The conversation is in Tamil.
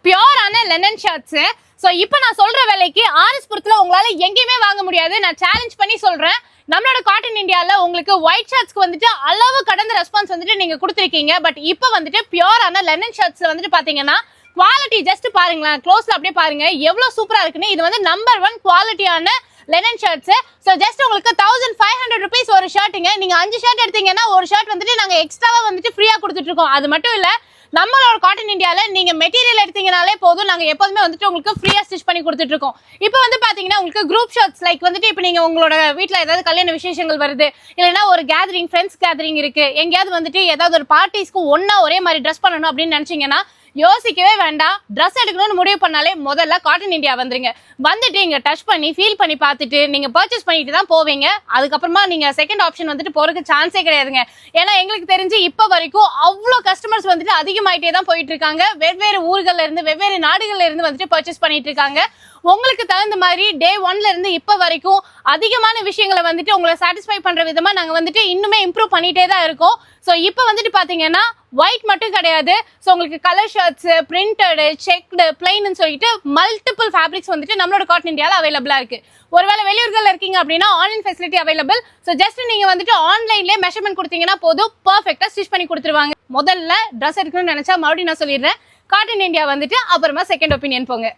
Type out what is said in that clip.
பியூரான லெனன் ஷர்ட்ஸ். ஸோ இப்போ நான் சொல்ற விலைக்கு ஆர்எஸ்புரத்தில் உங்களால எங்கேயுமே வாங்க முடியாது. நான் சேலஞ்ச் பண்ணி சொல்றேன். நம்மளோட காட்டன் இந்தியாவில் உங்களுக்கு ஒயிட் ஷர்ட்ஸ்க்கு வந்துட்டு அளவு கடந்த ரெஸ்பான்ஸ் வந்துட்டு நீங்க கொடுத்துருக்கீங்க. பட் இப்போ வந்துட்டு பியூரான லெனன் ஷர்ட்ஸ்ல வந்துட்டு பாத்தீங்கன்னா குவாலிட்டி ஜஸ்ட் பாருங்களேன், க்ளோஸ்ல அப்படியே பாருங்க எவ்வளவு சூப்பரா இருக்குன்னு. இது வந்து நம்பர் 1 குவாலிட்டியான லெனன் ஷர்ட்ஸ். ஸோ ஜஸ்ட் உங்களுக்கு 1500 rupees ஒரு ஷர்ட்டுங்க. நீங்க 5 ஷர்ட் எடுத்தீங்கன்னா ஒரு ஷர்ட் வந்துட்டு நாங்க எக்ஸ்ட்ராவா வந்துட்டு ஃப்ரீயா கொடுத்துட்டு இருக்கோம். அது மட்டும் இல்ல, நம்மளோட காட்டன் இந்தியாவில் நீங்க மெட்டீரியல் எடுத்தீங்கனாலே போதும், நாங்க எப்போதுமே வந்துட்டு உங்களுக்கு ஃப்ரீயா ஸ்டிச் பண்ணி கொடுத்துட்டு இருக்கோம். இப்போ வந்து பாத்தீங்கன்னா உங்களுக்கு குரூப் ஷர்ட்ஸ் லைக் வந்துட்டு இப்போ நீங்க உங்களோட வீட்டில் ஏதாவது கல்யாண விசேஷங்கள் வருது, இல்லைன்னா ஒரு கேதரிங் ஃப்ரெண்ட்ஸ் கேதரிங் இருக்கு, எங்கேயாவது வந்துட்டு ஏதாவது ஒரு பார்ட்டிஸ்க்கு ஒன்னா ஒரே மாதிரி ட்ரெஸ் பண்ணணும் அப்படின்னு நினைச்சீங்கன்னா யோசிக்கவே வேண்டாம். ட்ரெஸ் எடுக்கணும்னு முடிவு பண்ணாலே முதல்ல காட்டன் இந்தியா வந்துருங்க. வந்துட்டு இங்க டச் பண்ணி ஃபீல் பண்ணி பார்த்துட்டு நீங்க பர்ச்சேஸ் பண்ணிட்டு தான் போவீங்க. அதுக்கப்புறமா நீங்க செகண்ட் ஆப்ஷன் வந்துட்டு போறதுக்கு சான்ஸே கிடையாதுங்க. ஏன்னா எங்களுக்கு தெரிஞ்சு இப்போ வரைக்கும் அவ்வளோ கஸ்டமர்ஸ் வந்துட்டு அதிகமாயிட்டே தான் போயிட்டு இருக்காங்க. வெவ்வேறு ஊர்கள்ல இருந்து வெவ்வேறு நாடுகள்ல இருந்து வந்துட்டு பர்ச்சேஸ் பண்ணிட்டு இருக்காங்க. உங்களுக்கு தகுந்த மாதிரி டே 1ல இருந்து இப்போ வரைக்கும் அதிகமான விஷயங்களை வந்துட்டு உங்களை சாட்டிஸ்ஃபை பண்ற விதமா நாங்க வந்துட்டு இன்னுமே இம்ப்ரூவ் பண்ணிட்டே தான் இருக்கோம். ஸோ இப்போ வந்துட்டு பாத்தீங்கன்னா ஒயிட் மட்டும் கிடையாது. ஸோ உங்களுக்கு கலர் ஷர்ட்ஸ், பிரிண்டடு, செக்டு, பிளைன்னு சொல்லிட்டு மல்டிபிள் ஃபேப்ரிக்ஸ் வந்துட்டு நம்மளோட காட்டன் இந்தியாவில் அவைலபிளா இருக்கு. ஒருவேளை வெளியூர்கள் இருக்கீங்க அப்படின்னா online facility available. So just நீங்க வந்துட்டு ஆன்லைன்லேயே மெஷர்மெண்ட் கொடுத்தீங்கன்னா போதும், பர்ஃபெக்டா ஸ்டிச் பண்ணி கொடுத்துருவாங்க. முதல்ல ட்ரெஸ் எடுக்கணும்னு நினைச்சா மறுபடியும் நான் சொல்லிடுறேன், காட்டன் இந்தியா வந்துட்டு அப்புறமா செகண்ட் ஒப்பீனியன் போங்க.